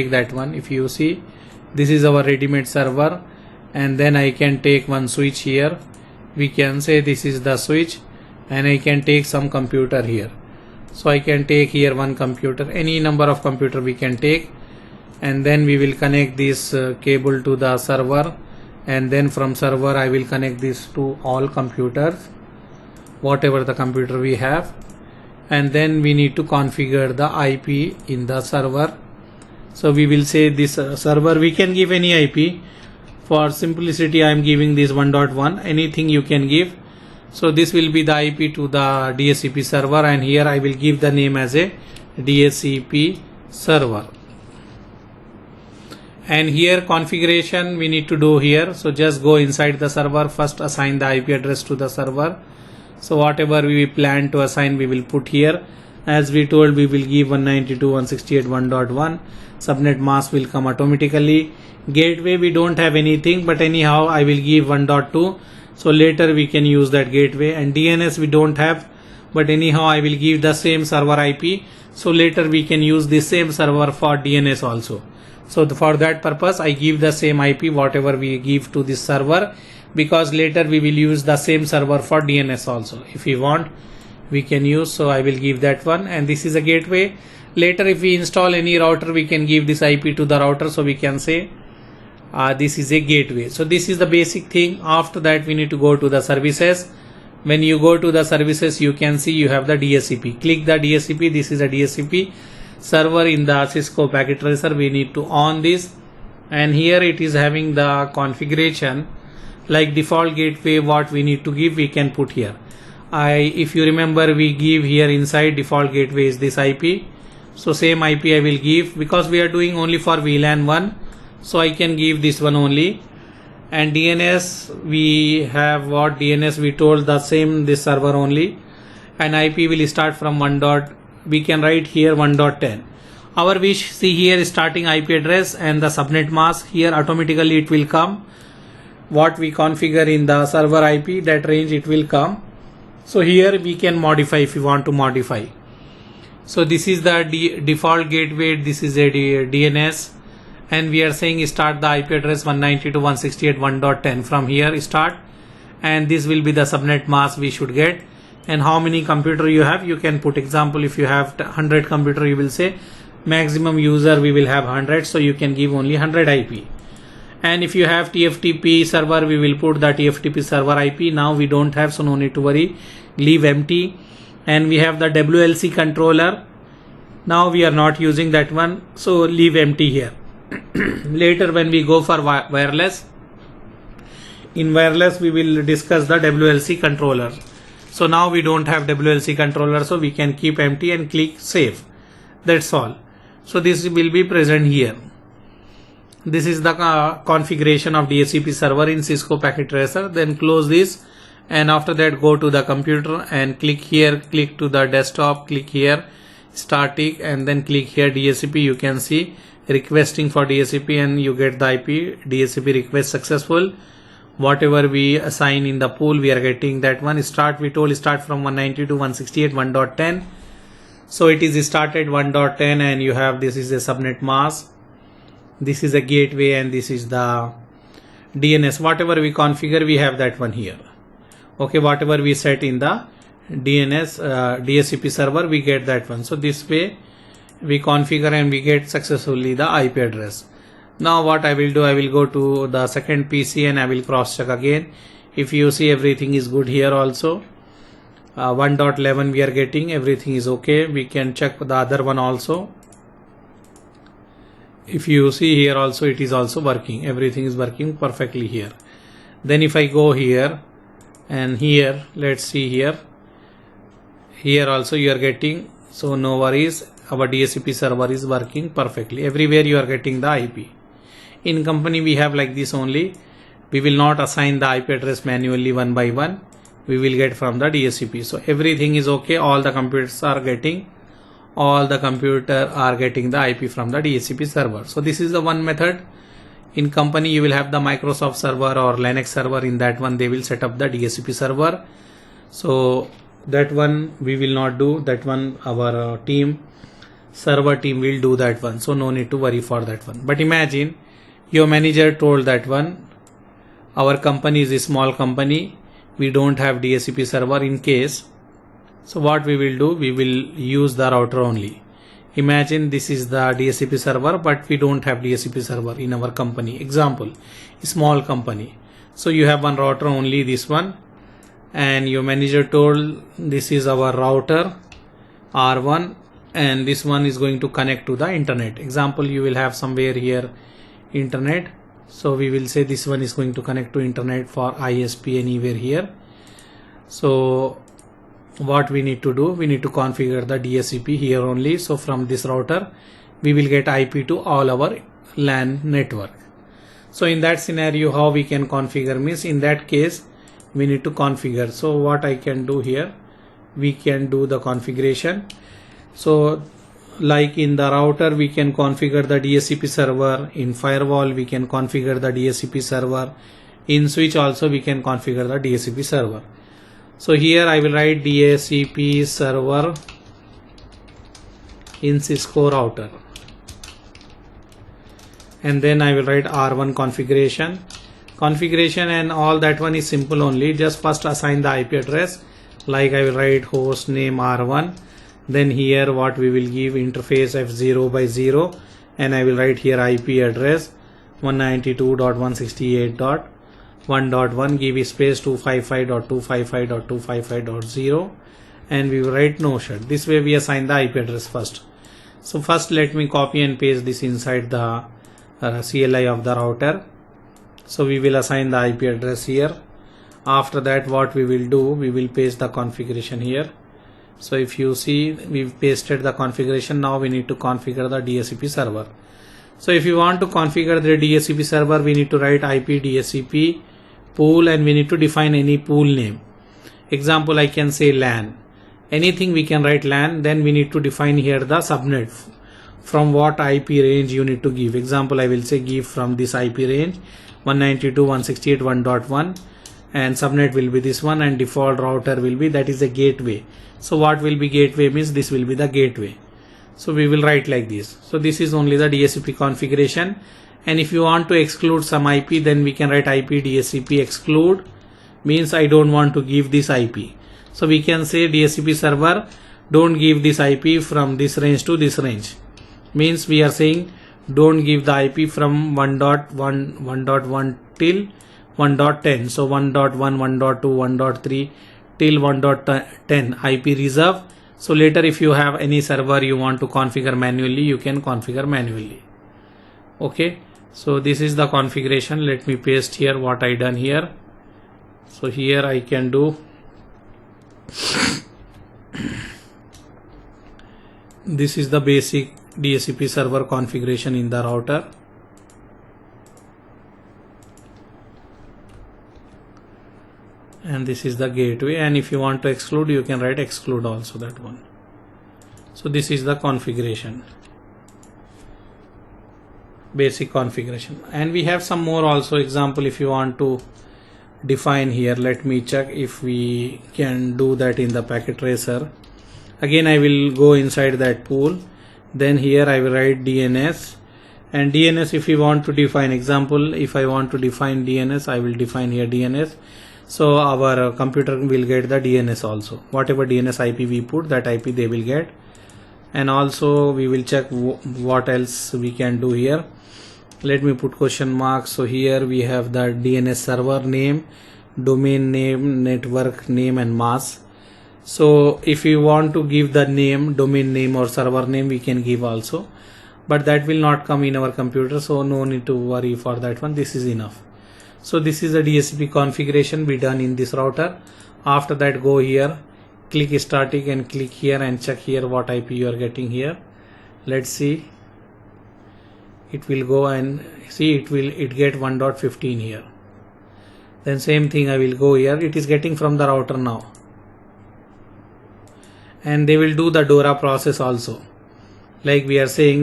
take that one. If you see, this is our ready-made server, and then I can take one switch here. We can say this is the switch, and I can take some computer here. So I can take here one computer, any number of computer we can take, and then we will connect this cable to the server, and then from server I will connect this to all computers, whatever the computer we have, and then we need to configure the IP in the server. So we will say this server, we can give any IP. For simplicity I am giving this 1.1, anything you can give. So this will be the IP to the DHCP server, and here I will give the name as a DHCP server. And here configuration we need to do here. So just go inside the server, first assign the IP address to the server. So whatever we plan to assign we will put here. As we told, we will give 192.168.1.1. Subnet mask will come automatically. Gateway we don't have anything, but anyhow I will give 1.2. So later we can use that gateway. And DNS we don't have, but anyhow I will give the same server IP. So later we can use the same server for DNS also. So for that purpose I give the same IP whatever we give to this server, because later we will use the same server for DNS also. If we want, we can use. So I will give that one, and this is a gateway. Later if we install any router, we can give this IP to the router. So we can say this is a gateway. So this is the basic thing. After that we need to go to the services. When you go to the services, you can see you have the DHCP. Click the DHCP. This is a DHCP server in the Cisco packet tracer. We need to on this, and here it is having the configuration like default gateway. What we need to give, we can put here. If you remember, we give here inside default gateway is this IP. So same IP I will give, because we are doing only for VLAN 1. So I can give this one only. And DNS we have what DNS we told the same, this server only. And IP will start from 1. We can write here 1.10. Our wish, see here starting IP address and the subnet mask, here automatically it will come. What we configure in the server IP, that range it will come. So here we can modify if you want to modify. So this is the default gateway, this is a DNS, and we are saying start the IP address 192.168.1.10. From here start, and this will be the subnet mask we should get. And how many computer you have, you can put example. If you have 100 computer, you will say maximum user we will have 100, so you can give only 100 IP. And if you have TFTP server, we will put the TFTP server IP. Now we don't have, so no need to worry, leave empty. And we have the WLC controller. Now we are not using that one, so leave empty here. Later when we go for wireless, in wireless we will discuss the WLC controller. So now we don't have WLC controller, so we can keep empty and click save. That's all. So this will be present here. This is the configuration of DHCP server in Cisco packet tracer. Then close this, and after that go to the computer and click here, click to the desktop, click here static, and then click here DHCP. You can see requesting for DHCP, and you get the IP DHCP request successful. Whatever we assign in the pool, we are getting that one. Start, we told start from 192.168.1.10. So it is started 1.10, and you have, this is a subnet mask, this is a gateway, and this is the DNS. Whatever we configure, we have that one here. Okay, whatever we set in the DNS DHCP server, we get that one. So this way we configure and we get successfully the IP address. Now what I will do, I will go to the second PC and I will cross check again. If you see, everything is good here also. 1.11 we are getting, everything is okay. We can check the other one also. If you see here also, it is also working, everything is working perfectly here. Then if I go here and here, let's see here also you are getting, so no worries, our DHCP server is working perfectly. Everywhere you are getting the IP. In company we have like this only. We will not assign the IP address manually one by one. We will get from the DHCP. So everything is okay. All the computers are getting the IP from the DHCP server. So this is the one method. In company you will have the Microsoft server or Linux server. In that one they will set up the DHCP server. So that one we will not do. That one our team server team will do that one, so no need to worry for that one. But imagine your manager told that one, our company is a small company, we don't have DHCP server in case. So what we will do, we will use the router only. Imagine this is the DHCP server, but we don't have DHCP server in our company. Example, small company. So you have one router only, this one, and your manager told this is our router R1 and this one is going to connect to the internet. Example, you will have somewhere here internet. So we will say this one is going to connect to internet for ISP anywhere here. So what we need to do, we need to configure the DHCP here only. So from this router we will get IP to all our LAN network. So in that scenario, how we can configure means, in that case we need to configure. So what I can do here, we can do the configuration. So like in the router we can configure the DHCP server, in firewall we can configure the DHCP server, in switch also we can configure the DHCP server. So here I will write DHCP server in Cisco router, and then I will write R1 configuration, and all that one is simple only. Just first assign the IP address, like I will write host name R1, then here what we will give interface F0 by 0, and I will write here IP address 192.168.1.1, give space 255.255.255.0, and we will write no shut. This way we assign the IP address first. So first let me copy and paste this inside the CLI of the router. So we will assign the IP address here. After that what we will do, we will paste the configuration here. So if you see, we've pasted the configuration. Now we need to configure the DHCP server. So if you want to configure the DHCP server, we need to write IP DHCP pool, and we need to define any pool name. Example, I can say LAN. Anything we can write LAN. Then we need to define here the subnet. From what IP range you need to give. Example, I will say give from this IP range 192.168.1.1, and subnet will be this one, and default router will be, that is a gateway. So what will be gateway means, this will be the gateway. So we will write like this. So this is only the DHCP configuration, and if you want to exclude some IP, then we can write IP DHCP exclude, means I don't want to give this IP. So we can say DHCP server don't give this IP from this range to this range, means we are saying don't give the IP from 1.1 till 1.10. So 1.1, 1.2, 1.3 till 1.10 IP reserve. So later if you have any server you want to configure manually, you can configure manually. Okay, so this is the configuration. Let me paste here what I done here. So here I can do this is the basic DHCP server configuration in the router. And this is the gateway, and if you want to exclude, you can write exclude also, that one. So this is the configuration, basic configuration, and we have some more also. Example, if you want to define here, let me check if we can do that in the packet tracer. Again I will go inside that pool, then here I will write DNS, and DNS if you want to define, example if I want to define DNS, I will define here DNS. So our computer will get the DNS also, whatever DNS IP we put, that IP they will get. And also we will check what else we can do here. Let me put question mark. So here we have the DNS server name, domain name, network name, and mask. So if you want to give the name, domain name or server name, we can give also, but that will not come in our computer, so no need to worry for that one. This is enough. So this is a DHCP configuration we done in this router. After that, go here, click static and click here and check here what IP you are getting here. Let's see. It will go and see, it get 1.15 here. Then same thing I will go here. It is getting from the router now. And they will do the DORA process also. Like we are saying